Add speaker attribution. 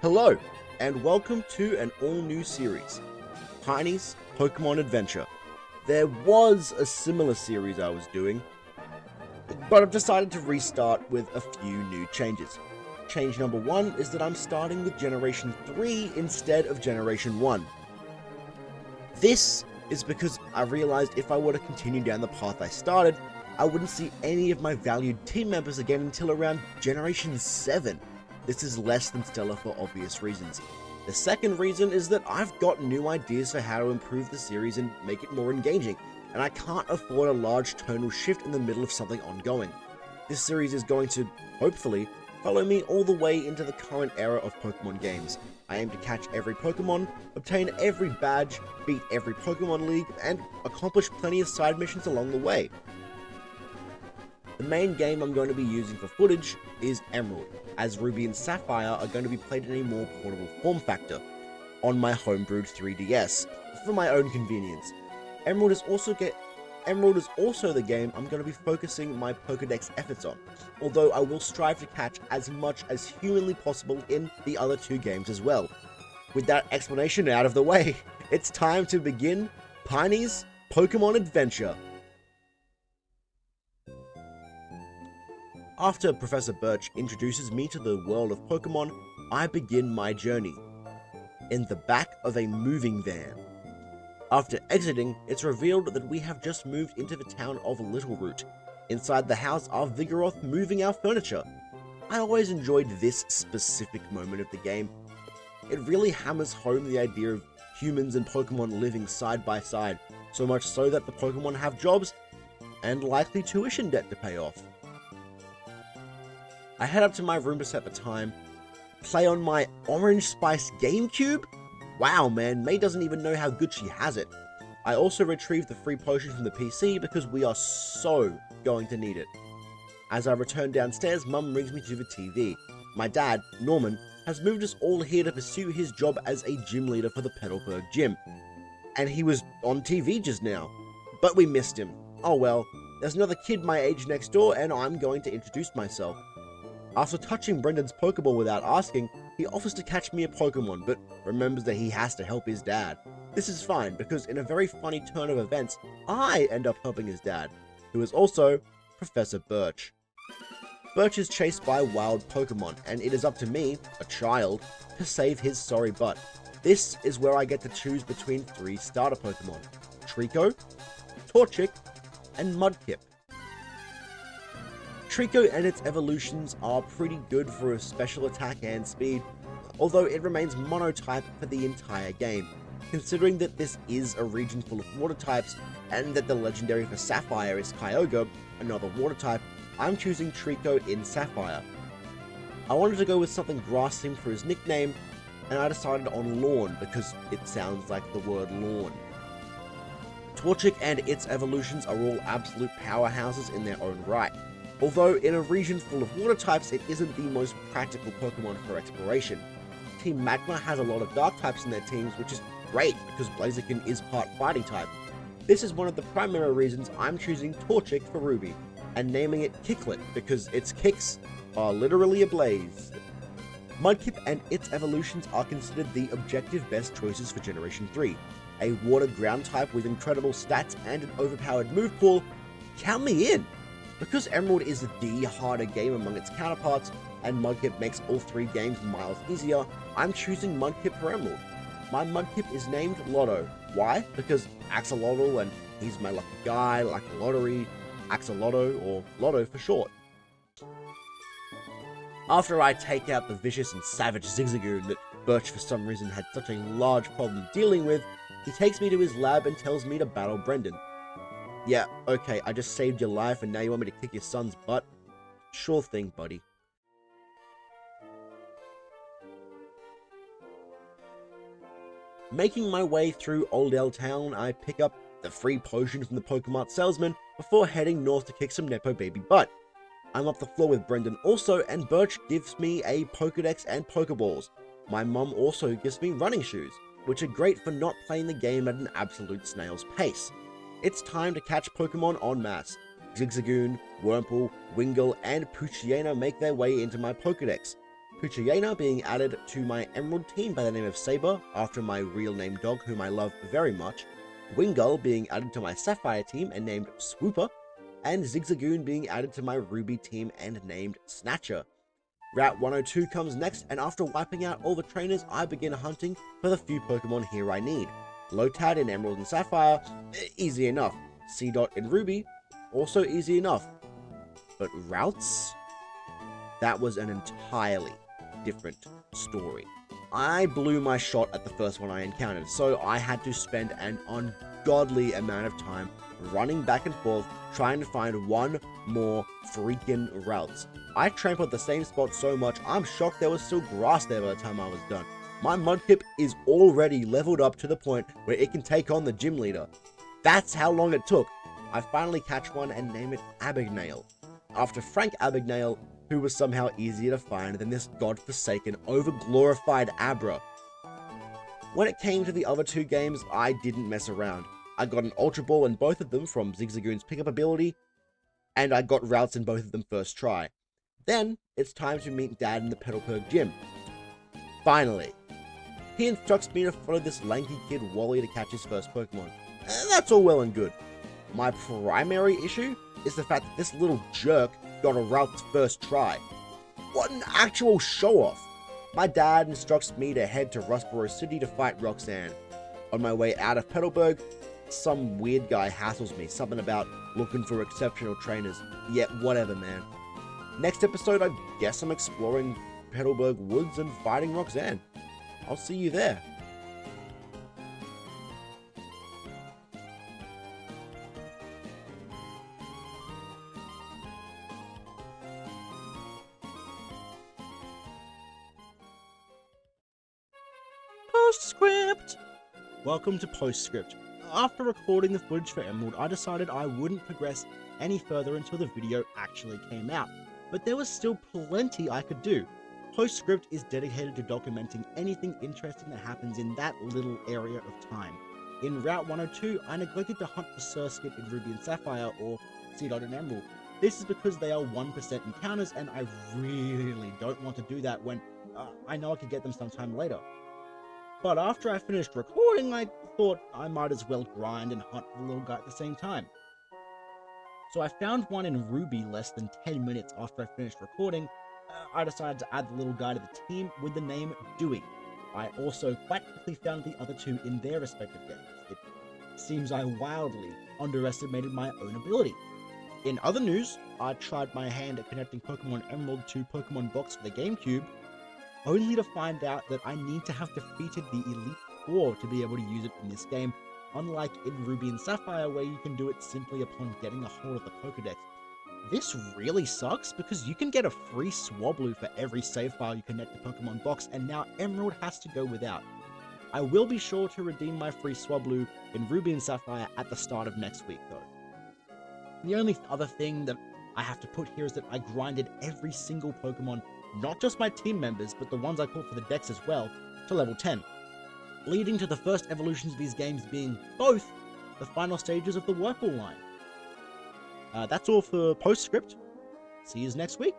Speaker 1: Hello, and welcome to an all-new series, Piney's Pokemon Adventure. There was a similar series I was doing, but I've decided to restart with a few new changes. Change number 1 is that I'm starting with Generation 3 instead of Generation 1. This is because I realized if I were to continue down the path I started, I wouldn't see any of my valued team members again until around Generation 7. This is less than stellar for obvious reasons. The second reason is that I've got new ideas for how to improve the series and make it more engaging, and I can't afford a large tonal shift in the middle of something ongoing. This series is going to, hopefully, follow me all the way into the current era of Pokemon games. I aim to catch every Pokemon, obtain every badge, beat every Pokemon League, and accomplish plenty of side missions along the way. The main game I'm going to be using for footage is Emerald, as Ruby and Sapphire are going to be played in a more portable form factor, on my homebrewed 3DS, for my own convenience. Emerald is also the game I'm going to be focusing my Pokedex efforts on, although I will strive to catch as much as humanly possible in the other two games as well. With that explanation out of the way, it's time to begin Piney's Pokemon Adventure. After Professor Birch introduces me to the world of Pokemon, I begin my journey in the back of a moving van. After exiting, it's revealed that we have just moved into the town of Littleroot. Inside the house are Vigoroth moving our furniture. I always enjoyed this specific moment of the game. It really hammers home the idea of humans and Pokemon living side by side, so much so that the Pokemon have jobs and likely tuition debt to pay off. I head up to my room to set the time, play on my Orange Spice GameCube. Wow man, May doesn't even know how good she has it. I also retrieve the free potion from the PC because we are so going to need it. As I return downstairs, Mum brings me to the TV. My dad, Norman, has moved us all here to pursue his job as a gym leader for the Petalburg gym. And he was on TV just now. But we missed him. Oh well, there's another kid my age next door and I'm going to introduce myself. After touching Brendan's Pokeball without asking, he offers to catch me a Pokemon, but remembers that he has to help his dad. This is fine, because in a very funny turn of events, I end up helping his dad, who is also Professor Birch. Birch is chased by wild Pokemon, and it is up to me, a child, to save his sorry butt. This is where I get to choose between 3 starter Pokemon: Treecko, Torchic, and Mudkip. Treecko and its evolutions are pretty good for a special attack and speed, although it remains monotype for the entire game. Considering that this is a region full of water types, and that the legendary for Sapphire is Kyogre, another water type, I'm choosing Treecko in Sapphire. I wanted to go with something grass-themed for his nickname, and I decided on Lawn because it sounds like the word lawn. Torchic and its evolutions are all absolute powerhouses in their own right. Although in a region full of water types, it isn't the most practical Pokemon for exploration. Team Magma has a lot of dark types in their teams, which is great because Blaziken is part fighting type. This is one of the primary reasons I'm choosing Torchic for Ruby, and naming it Kicklet because its kicks are literally ablaze. Mudkip and its evolutions are considered the objective best choices for Generation 3. A water ground type with incredible stats and an overpowered move pool. Count me in! Because Emerald is the harder game among its counterparts, and Mudkip makes all 3 games miles easier, I'm choosing Mudkip for Emerald. My Mudkip is named Lotto. Why? Because Axolotl and he's my lucky guy, like the lottery, Axolotl, or Lotto for short. After I take out the vicious and savage Zigzagoon that Birch for some reason had such a large problem dealing with, he takes me to his lab and tells me to battle Brendan. Yeah, okay, I just saved your life and now you want me to kick your son's butt? Sure thing, buddy. Making my way through Oldale Town, I pick up the free potion from the Pokemart salesman before heading north to kick some Nepo baby butt. I'm up the floor with Brendan also, and Birch gives me a Pokedex and Pokeballs. My mum also gives me running shoes, which are great for not playing the game at an absolute snail's pace. It's time to catch Pokemon en masse. Zigzagoon, Wurmple, Wingull, and Poochyena make their way into my Pokedex. Poochyena being added to my Emerald team by the name of Saber, after my real name dog whom I love very much, Wingull being added to my Sapphire team and named Swooper, and Zigzagoon being added to my Ruby team and named Snatcher. Route 102 comes next, and after wiping out all the trainers, I begin hunting for the few Pokemon here I need. Lotad in Emerald and Sapphire, easy enough. Seedot in Ruby, also easy enough. But routes? That was an entirely different story. I blew my shot at the first one I encountered, so I had to spend an ungodly amount of time running back and forth trying to find one more freaking routes. I trampled the same spot so much, I'm shocked there was still grass there by the time I was done. My Mudkip is already leveled up to the point where it can take on the gym leader. That's how long it took. I finally catch one and name it Abagnale, after Frank Abagnale, who was somehow easier to find than this godforsaken, overglorified Abra. When it came to the other two games, I didn't mess around. I got an Ultra Ball in both of them from Zigzagoon's pickup ability, and I got routes in both of them first try. Then, it's time to meet Dad in the Petalburg gym. Finally. He instructs me to follow this lanky kid Wally to catch his first Pokemon. That's all well and good. My primary issue is the fact that this little jerk got a route first try. What an actual show-off! My dad instructs me to head to Rustboro City to fight Roxanne. On my way out of Petalburg, some weird guy hassles me, something about looking for exceptional trainers. Yet whatever, man. Next episode, I guess I'm exploring Petalburg Woods and fighting Roxanne. I'll see you there. Postscript! Welcome to Postscript. After recording the footage for Emerald, I decided I wouldn't progress any further until the video actually came out, but there was still plenty I could do. Postscript is dedicated to documenting anything interesting that happens in that little area of time. In Route 102, I neglected to hunt for Surskit in Ruby and Sapphire or Seedot in Emerald. This is because they are 1% encounters, and I really don't want to do that when I know I could get them sometime later. But after I finished recording, I thought I might as well grind and hunt for the little guy at the same time. So I found one in Ruby less than 10 minutes after I finished recording. I decided to add the little guy to the team with the name Dewey. I also quite quickly found the other two in their respective games. It seems I wildly underestimated my own ability. In other news, I tried my hand at connecting Pokemon Emerald to Pokemon Box for the GameCube, only to find out that I need to have defeated the Elite Four to be able to use it in this game, unlike in Ruby and Sapphire where you can do it simply upon getting a hold of the Pokedex. This really sucks because you can get a free Swablu for every save file you connect to Pokemon Box, and now Emerald has to go without. I will be sure to redeem my free Swablu in Ruby and Sapphire at the start of next week though. The only other thing that I have to put here is that I grinded every single Pokemon, not just my team members, but the ones I caught for the decks as well, to level 10, leading to the first evolutions of these games being both the final stages of the Whirlpool line. That's all for Postscript. See you next week.